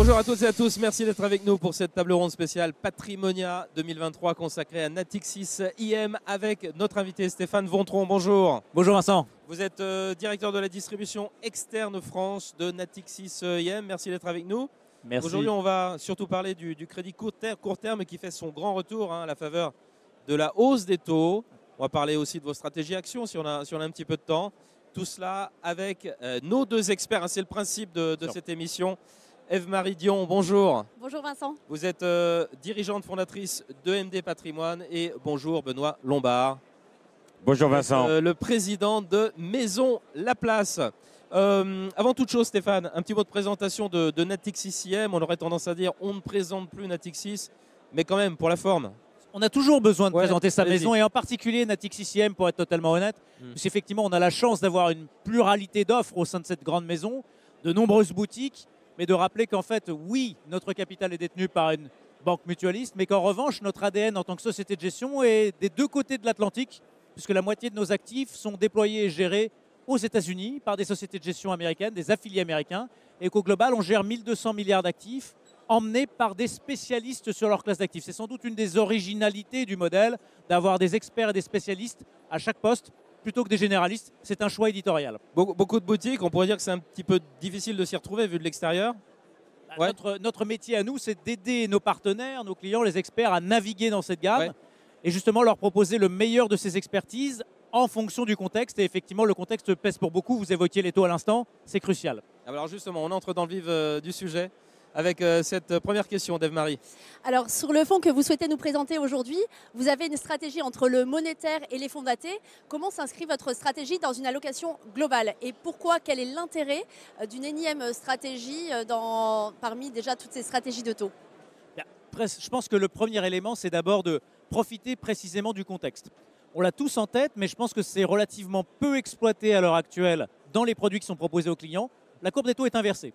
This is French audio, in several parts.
Bonjour à toutes et à tous, merci d'être avec nous pour cette table ronde spéciale Patrimonia 2023 consacrée à Natixis IM avec notre invité Stéphane Vontron. Bonjour. Bonjour Vincent. Vous êtes directeur de la distribution externe France de Natixis IM, merci d'être avec nous. Merci. Aujourd'hui on va surtout parler du crédit court terme qui fait son grand retour à la faveur de la hausse des taux. On va parler aussi de vos stratégies actions si on a un petit peu de temps. Tout cela avec nos deux experts, c'est le principe de cette émission. Eve-Marie Dion, bonjour. Bonjour Vincent. Vous êtes dirigeante fondatrice de MD Patrimoine et bonjour Benoît Lombard. Bonjour Vincent. Le président de Maison Laplace. Avant toute chose Stéphane, un petit mot de présentation de Natixis IM. On aurait tendance à dire on ne présente plus Natixis, mais quand même pour la forme. On a toujours besoin de présenter sa maison et en particulier Natixis IM pour être totalement honnête. Puisqu'effectivement on a la chance d'avoir une pluralité d'offres au sein de cette grande maison, de nombreuses boutiques. Mais de rappeler qu'en fait, oui, notre capital est détenu par une banque mutualiste, mais qu'en revanche, notre ADN en tant que société de gestion est des deux côtés de l'Atlantique, puisque la moitié de nos actifs sont déployés et gérés aux États-Unis par des sociétés de gestion américaines, des affiliés américains, et qu'au global, on gère 1200 milliards d'actifs emmenés par des spécialistes sur leur classe d'actifs. C'est sans doute une des originalités du modèle d'avoir des experts et des spécialistes à chaque poste, plutôt que des généralistes. C'est un choix éditorial. Beaucoup de boutiques, on pourrait dire que c'est un petit peu difficile de s'y retrouver vu de l'extérieur. Ouais. Notre métier à nous, c'est d'aider nos partenaires, nos clients, les experts à naviguer dans cette gamme et justement leur proposer le meilleur de ces expertises en fonction du contexte. Et effectivement, le contexte pèse pour beaucoup. Vous évoquiez les taux à l'instant, c'est crucial. Alors justement, on entre dans le vif du sujet avec cette première question d'Eve-Marie. Alors sur le fonds que vous souhaitez nous présenter aujourd'hui, vous avez une stratégie entre le monétaire et les fonds datés. Comment s'inscrit votre stratégie dans une allocation globale? Et pourquoi, quel est l'intérêt d'une énième stratégie parmi déjà toutes ces stratégies de taux? Je pense que le premier élément, c'est d'abord de profiter précisément du contexte. On l'a tous en tête, mais je pense que c'est relativement peu exploité à l'heure actuelle dans les produits qui sont proposés aux clients. La courbe des taux est inversée.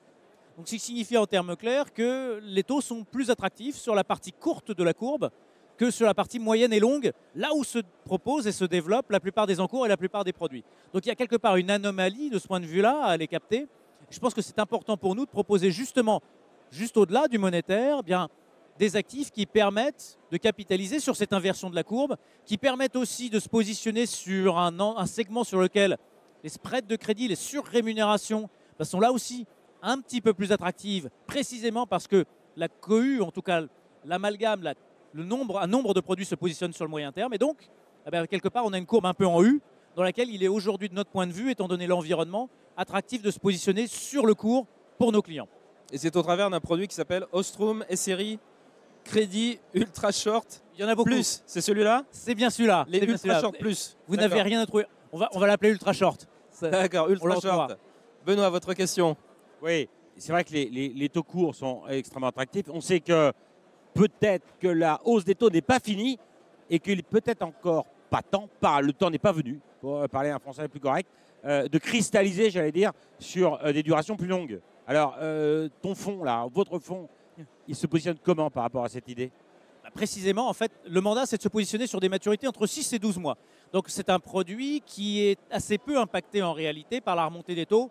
Donc, ce qui signifie en termes clairs que les taux sont plus attractifs sur la partie courte de la courbe que sur la partie moyenne et longue, là où se proposent et se développent la plupart des encours et la plupart des produits. Donc il y a quelque part une anomalie de ce point de vue-là à les capter. Je pense que c'est important pour nous de proposer justement, juste au-delà du monétaire, eh bien, des actifs qui permettent de capitaliser sur cette inversion de la courbe, qui permettent aussi de se positionner sur un segment sur lequel les spreads de crédit, les surrémunérations sont là aussi un petit peu plus attractive, précisément parce que la cohue, en tout cas l'amalgame, un nombre de produits se positionne sur le moyen terme. Et donc, quelque part, on a une courbe un peu en U, dans laquelle il est aujourd'hui, de notre point de vue, étant donné l'environnement, attractif de se positionner sur le cours pour nos clients. Et c'est au travers d'un produit qui s'appelle Ostrom S-Série Crédit Ultra Short. Il y en a beaucoup. Plus, c'est celui-là? C'est bien celui-là. Les Ultra Short Plus. Vous n'avez rien à trouver. On va l'appeler Ultra Short. D'accord, Ultra Short. Benoît, votre question? Oui, c'est vrai que les taux courts sont extrêmement attractifs. On sait que peut-être que la hausse des taux n'est pas finie et qu'il est peut-être encore pas temps, le temps n'est pas venu, pour parler un français plus correct, de cristalliser, j'allais dire, sur des durations plus longues. Alors, ton fonds, là, votre fonds, il se positionne comment par rapport à cette idée? Précisément, en fait, le mandat, c'est de se positionner sur des maturités entre 6 et 12 mois. Donc, c'est un produit qui est assez peu impacté en réalité par la remontée des taux.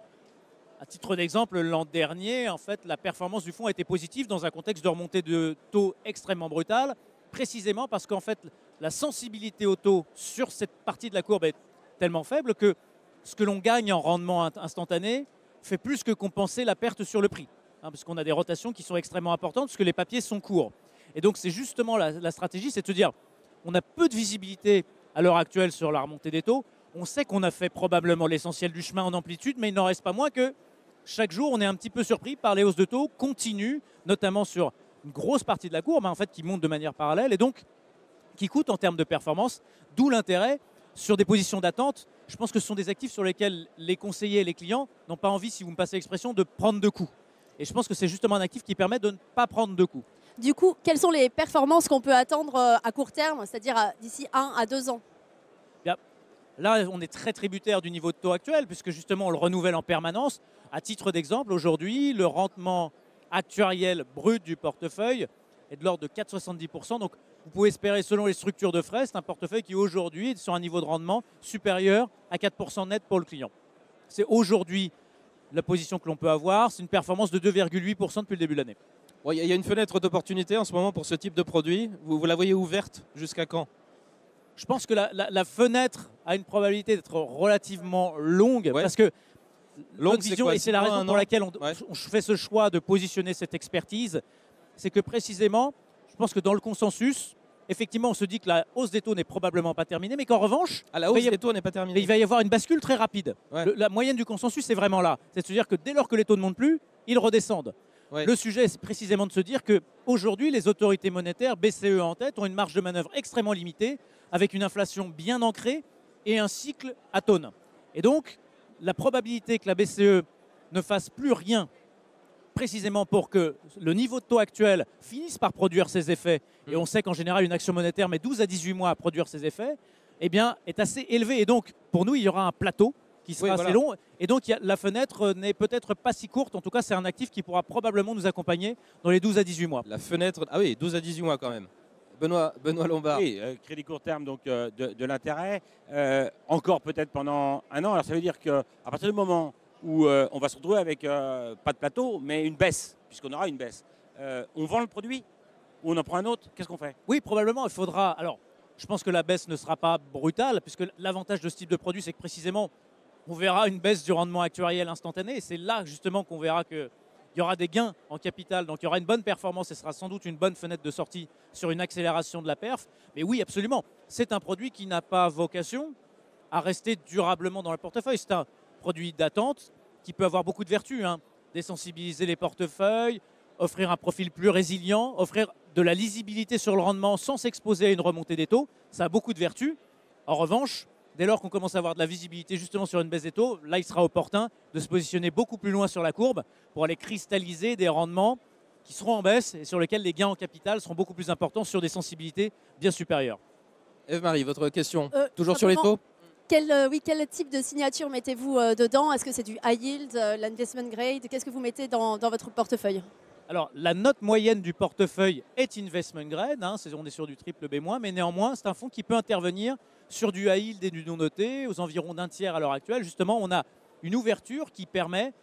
À titre d'exemple, l'an dernier, en fait, la performance du fonds a été positive dans un contexte de remontée de taux extrêmement brutale, précisément parce qu'en fait, la sensibilité au taux sur cette partie de la courbe est tellement faible que ce que l'on gagne en rendement instantané fait plus que compenser la perte sur le prix, parce qu'on a des rotations qui sont extrêmement importantes, parce que les papiers sont courts. Et donc, c'est justement la stratégie, c'est de se dire, on a peu de visibilité à l'heure actuelle sur la remontée des taux. On sait qu'on a fait probablement l'essentiel du chemin en amplitude, mais il n'en reste pas moins que chaque jour, on est un petit peu surpris par les hausses de taux continues, notamment sur une grosse partie de la courbe, en fait, qui monte de manière parallèle et donc qui coûte en termes de performance, d'où l'intérêt sur des positions d'attente. Je pense que ce sont des actifs sur lesquels les conseillers et les clients n'ont pas envie, si vous me passez l'expression, de prendre de coups. Et je pense que c'est justement un actif qui permet de ne pas prendre de coups. Du coup, quelles sont les performances qu'on peut attendre à court terme, c'est-à-dire d'ici 1 à 2 ans? Bien. Là, on est très tributaire du niveau de taux actuel, puisque justement, on le renouvelle en permanence. À titre d'exemple, aujourd'hui, le rendement actuariel brut du portefeuille est de l'ordre de 4,70%. Donc, vous pouvez espérer, selon les structures de frais, c'est un portefeuille qui aujourd'hui est sur un niveau de rendement supérieur à 4% net pour le client. C'est aujourd'hui la position que l'on peut avoir. C'est une performance de 2,8% depuis le début de l'année. Bon, il y a une fenêtre d'opportunité en ce moment pour ce type de produit. Vous la voyez ouverte jusqu'à quand? Je pense que la fenêtre a une probabilité d'être relativement longue Ouais. parce que Longue, notre c'est vision, quoi, et c'est 6 la mois, raison un pour an? laquelle Ouais. on fait ce choix de positionner cette expertise, c'est que précisément, je pense que dans le consensus, effectivement, on se dit que la hausse des taux n'est probablement pas terminée, mais qu'en revanche, Ah, la hausse il va y des taux n'est pas mais terminée. il va y avoir une bascule très rapide. Ouais. La moyenne du consensus, c'est vraiment là. C'est-à-dire que dès lors que les taux ne montent plus, ils redescendent. Ouais. Le sujet, c'est précisément de se dire qu'aujourd'hui, les autorités monétaires, BCE en tête, ont une marge de manœuvre extrêmement limitée, avec une inflation bien ancrée et un cycle atone. Et donc, la probabilité que la BCE ne fasse plus rien précisément pour que le niveau de taux actuel finisse par produire ses effets, et on sait qu'en général une action monétaire met 12 à 18 mois à produire ses effets, eh bien, est assez élevée. Et donc, pour nous, il y aura un plateau qui sera Oui, assez voilà. long. Et donc, la fenêtre n'est peut-être pas si courte. En tout cas, c'est un actif qui pourra probablement nous accompagner dans les 12 à 18 mois. La fenêtre, ah oui, 12 à 18 mois quand même. Benoît Lombard. Oui, crédit court terme, donc de l'intérêt, encore peut-être pendant un an. Alors ça veut dire qu'à partir du moment où on va se retrouver avec pas de plateau, mais une baisse, puisqu'on aura une baisse, on vend le produit ou on en prend un autre, qu'est-ce qu'on fait? Oui, probablement, il faudra. Alors, je pense que la baisse ne sera pas brutale, puisque l'avantage de ce type de produit, c'est que précisément, on verra une baisse du rendement actuariel instantané. Et c'est là, justement, qu'on verra qu'il y aura des gains en capital. Donc, il y aura une bonne performance et ce sera sans doute une bonne fenêtre de sortie sur une accélération de la perf. Mais oui, absolument. C'est un produit qui n'a pas vocation à rester durablement dans le portefeuille. C'est un produit d'attente qui peut avoir beaucoup de vertus, hein. Désensibiliser les portefeuilles, offrir un profil plus résilient, offrir de la lisibilité sur le rendement sans s'exposer à une remontée des taux. Ça a beaucoup de vertus. En revanche, dès lors qu'on commence à avoir de la visibilité justement sur une baisse des taux, là, il sera opportun de se positionner beaucoup plus loin sur la courbe pour aller cristalliser des rendements qui seront en baisse et sur lesquels les gains en capital seront beaucoup plus importants sur des sensibilités bien supérieures. Eve-Marie, votre question? Euh, Toujours sur les simplement, taux? Quel type de signature mettez-vous dedans? Est-ce que c'est du high yield, l'investment grade? Qu'est-ce que vous mettez dans votre portefeuille? Alors, la note moyenne du portefeuille est investment grade, hein, on est sur du triple B-, mais néanmoins, c'est un fonds qui peut intervenir sur du high yield et du non noté, aux environs d'un tiers à l'heure actuelle. Justement, on a une ouverture qui permet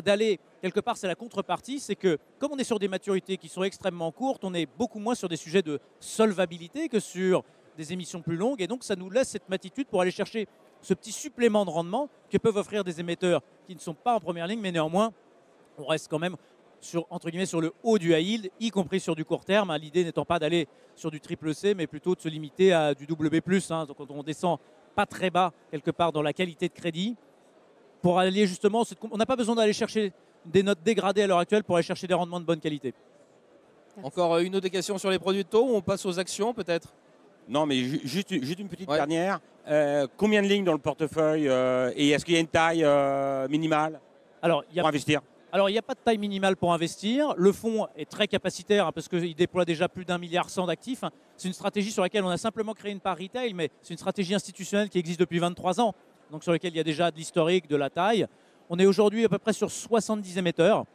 d'aller, quelque part, c'est la contrepartie, c'est que comme on est sur des maturités qui sont extrêmement courtes, on est beaucoup moins sur des sujets de solvabilité que sur des émissions plus longues, et donc ça nous laisse cette latitude pour aller chercher ce petit supplément de rendement que peuvent offrir des émetteurs qui ne sont pas en première ligne, mais néanmoins, on reste quand même entre guillemets, sur le haut du high yield, y compris sur du court terme, hein, l'idée n'étant pas d'aller sur du triple C, mais plutôt de se limiter à du double B+, hein, donc on descend pas très bas quelque part dans la qualité de crédit, pour aller justement, on n'a pas besoin d'aller chercher des notes dégradées à l'heure actuelle pour aller chercher des rendements de bonne qualité. Encore une autre question sur les produits de taux ou on passe aux actions peut-être? Non, mais juste une petite Ouais. dernière. Combien de lignes dans le portefeuille et est-ce qu'il y a une taille minimale Alors, il y a pour investir? Alors, il n'y a pas de taille minimale pour investir. Le fonds est très capacitaire hein, parce qu'il déploie déjà plus d'1,1 milliard d'actifs. C'est une stratégie sur laquelle on a simplement créé une part retail, mais c'est une stratégie institutionnelle qui existe depuis 23 ans, donc sur laquelle il y a déjà de l'historique, de la taille. On est aujourd'hui à peu près sur 70 émetteurs,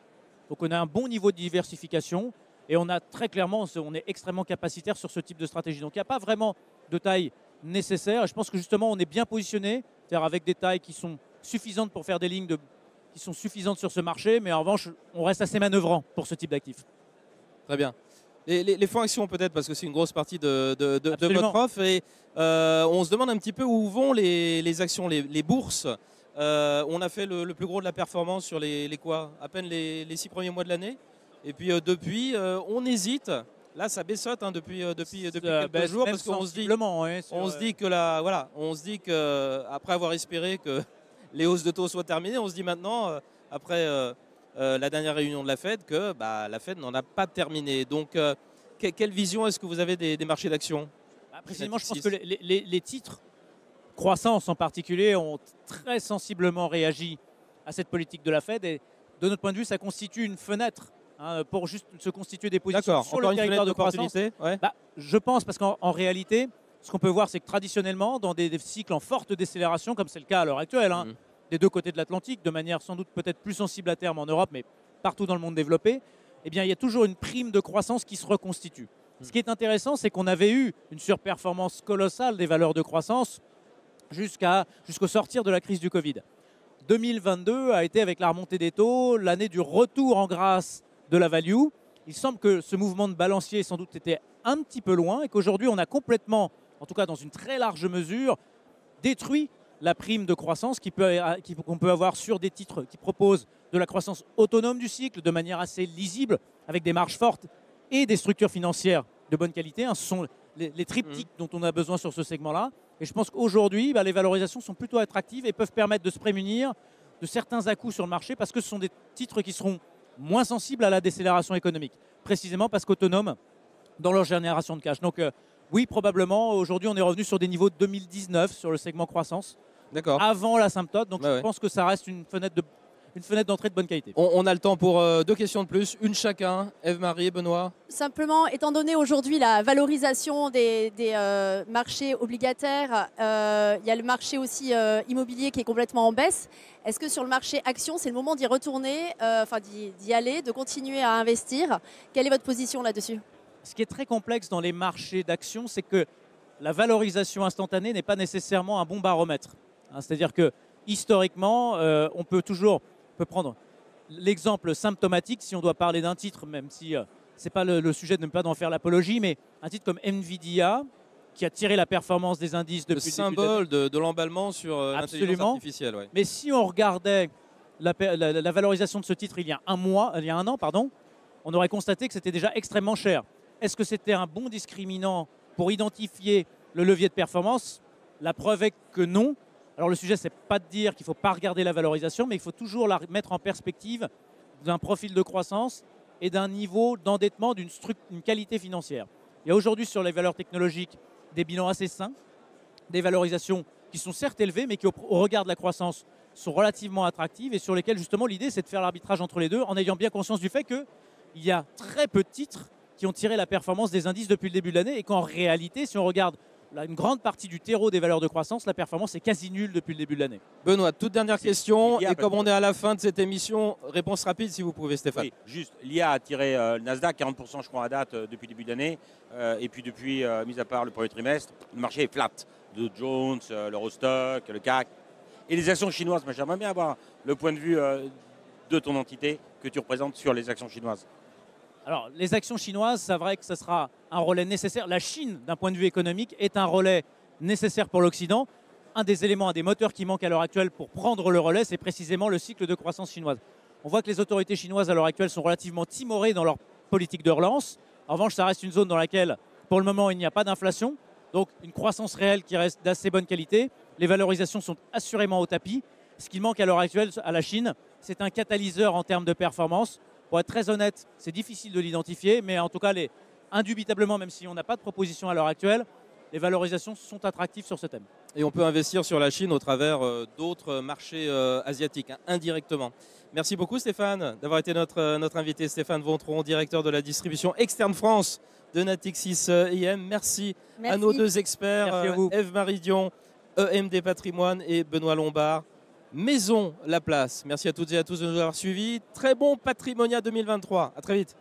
donc on a un bon niveau de diversification et on a très clairement, on est extrêmement capacitaire sur ce type de stratégie. Donc il n'y a pas vraiment de taille nécessaire. Et je pense que justement, on est bien positionné, c'est-à-dire avec des tailles qui sont suffisantes pour faire des lignes qui sont suffisantes sur ce marché, mais en revanche, on reste assez manœuvrant pour ce type d'actifs. Très bien. Les fonds actions peut-être, parce que c'est une grosse partie de Absolument. votre offre. Et on se demande un petit peu où vont les actions, les bourses. On a fait le plus gros de la performance sur à peine les 6 premiers mois de l'année. Et puis depuis, on hésite. Là, ça baissote hein, depuis quelques jours parce qu'on se dit, on se dit que après avoir espéré que les hausses de taux soient terminées, on se dit maintenant, après la dernière réunion de la Fed, que la Fed n'en a pas terminé. Donc, quelle vision est-ce que vous avez des marchés d'actions? Précisément, je pense que les titres, croissance en particulier, ont très sensiblement réagi à cette politique de la Fed. Et de notre point de vue, ça constitue une fenêtre hein, pour juste se constituer des positions sur le territoire de croissance. Ouais. Je pense, parce qu'en réalité, ce qu'on peut voir, c'est que traditionnellement, dans des cycles en forte décélération, comme c'est le cas à l'heure actuelle, hein, des deux côtés de l'Atlantique, de manière sans doute peut-être plus sensible à terme en Europe, mais partout dans le monde développé, eh bien, il y a toujours une prime de croissance qui se reconstitue. Ce qui est intéressant, c'est qu'on avait eu une surperformance colossale des valeurs de croissance jusqu'au sortir de la crise du Covid. 2022 a été, avec la remontée des taux, l'année du retour en grâce de la value. Il semble que ce mouvement de balancier sans doute était un petit peu loin et qu'aujourd'hui on a complètement, en tout cas dans une très large mesure, détruit la prime de croissance qu'on peut avoir sur des titres qui proposent de la croissance autonome du cycle de manière assez lisible, avec des marges fortes et des structures financières de bonne qualité. Ce sont les triptyques dont on a besoin sur ce segment-là. Et je pense qu'aujourd'hui, les valorisations sont plutôt attractives et peuvent permettre de se prémunir de certains à-coups sur le marché parce que ce sont des titres qui seront moins sensibles à la décélération économique, précisément parce qu'autonomes dans leur génération de cash. Donc oui, probablement, aujourd'hui, on est revenu sur des niveaux de 2019 sur le segment croissance, avant l'asymptote. Donc je pense que ça reste une fenêtre d'entrée de bonne qualité. On a le temps pour 2 questions de plus, une chacun. Eve-Marie, Benoît. Simplement, étant donné aujourd'hui la valorisation des marchés obligataires, il y a le marché aussi immobilier qui est complètement en baisse. Est-ce que sur le marché action, c'est le moment d'y retourner, d'y aller, de continuer à investir? Quelle est votre position là-dessus? Ce qui est très complexe dans les marchés d'actions, c'est que la valorisation instantanée n'est pas nécessairement un bon baromètre. C'est-à-dire que historiquement, on peut prendre l'exemple symptomatique, si on doit parler d'un titre, même si ce n'est pas le sujet de ne pas en faire l'apologie, mais un titre comme Nvidia, qui a tiré la performance des indices depuis le symbole de l'emballement sur l'intelligence artificielle. Ouais. Mais si on regardait la valorisation de ce titre il y a un an, on aurait constaté que c'était déjà extrêmement cher. Est-ce que c'était un bon discriminant pour identifier le levier de performance? La preuve est que non. Alors le sujet, ce n'est pas de dire qu'il ne faut pas regarder la valorisation, mais il faut toujours la mettre en perspective d'un profil de croissance et d'un niveau d'endettement, d'une qualité financière. Il y a aujourd'hui sur les valeurs technologiques des bilans assez sains, des valorisations qui sont certes élevées, mais qui au regard de la croissance sont relativement attractives et sur lesquelles justement l'idée c'est de faire l'arbitrage entre les deux en ayant bien conscience du fait qu'il y a très peu de titres qui ont tiré la performance des indices depuis le début de l'année et qu'en réalité, si on regarde une grande partie du terreau des valeurs de croissance, la performance est quasi nulle depuis le début de l'année. Benoît, toute dernière question. Et comme on est à la fin de cette émission, réponse rapide si vous pouvez, Stéphane. Oui, juste, l'IA a tiré le Nasdaq 40% je crois à date depuis le début d'année. Et puis depuis, mis à part le premier trimestre, le marché est flat. Le Jones, l'Eurostock, le CAC. Et les actions chinoises, moi j'aimerais bien avoir le point de vue de ton entité que tu représentes sur les actions chinoises. Alors, les actions chinoises, c'est vrai que ce sera un relais nécessaire. La Chine, d'un point de vue économique, est un relais nécessaire pour l'Occident. Un des éléments, un des moteurs qui manque à l'heure actuelle pour prendre le relais, c'est précisément le cycle de croissance chinoise. On voit que les autorités chinoises, à l'heure actuelle, sont relativement timorées dans leur politique de relance. En revanche, ça reste une zone dans laquelle, pour le moment, il n'y a pas d'inflation. Donc, une croissance réelle qui reste d'assez bonne qualité. Les valorisations sont assurément au tapis. Ce qui manque à l'heure actuelle à la Chine, c'est un catalyseur en termes de performance. Pour être très honnête, c'est difficile de l'identifier, mais en tout cas, indubitablement, même si on n'a pas de proposition à l'heure actuelle, les valorisations sont attractives sur ce thème. Et on peut investir sur la Chine au travers d'autres marchés asiatiques, indirectement. Merci beaucoup Stéphane d'avoir été notre invité. Stéphane Vontron, directeur de la distribution externe France de Natixis IM. Merci à nos 2 experts, Eve-Marie Dion, EMD Patrimoine et Benoît Lombard. Maison La Place. Merci à toutes et à tous de nous avoir suivis. Très bon Patrimonia 2023. À très vite.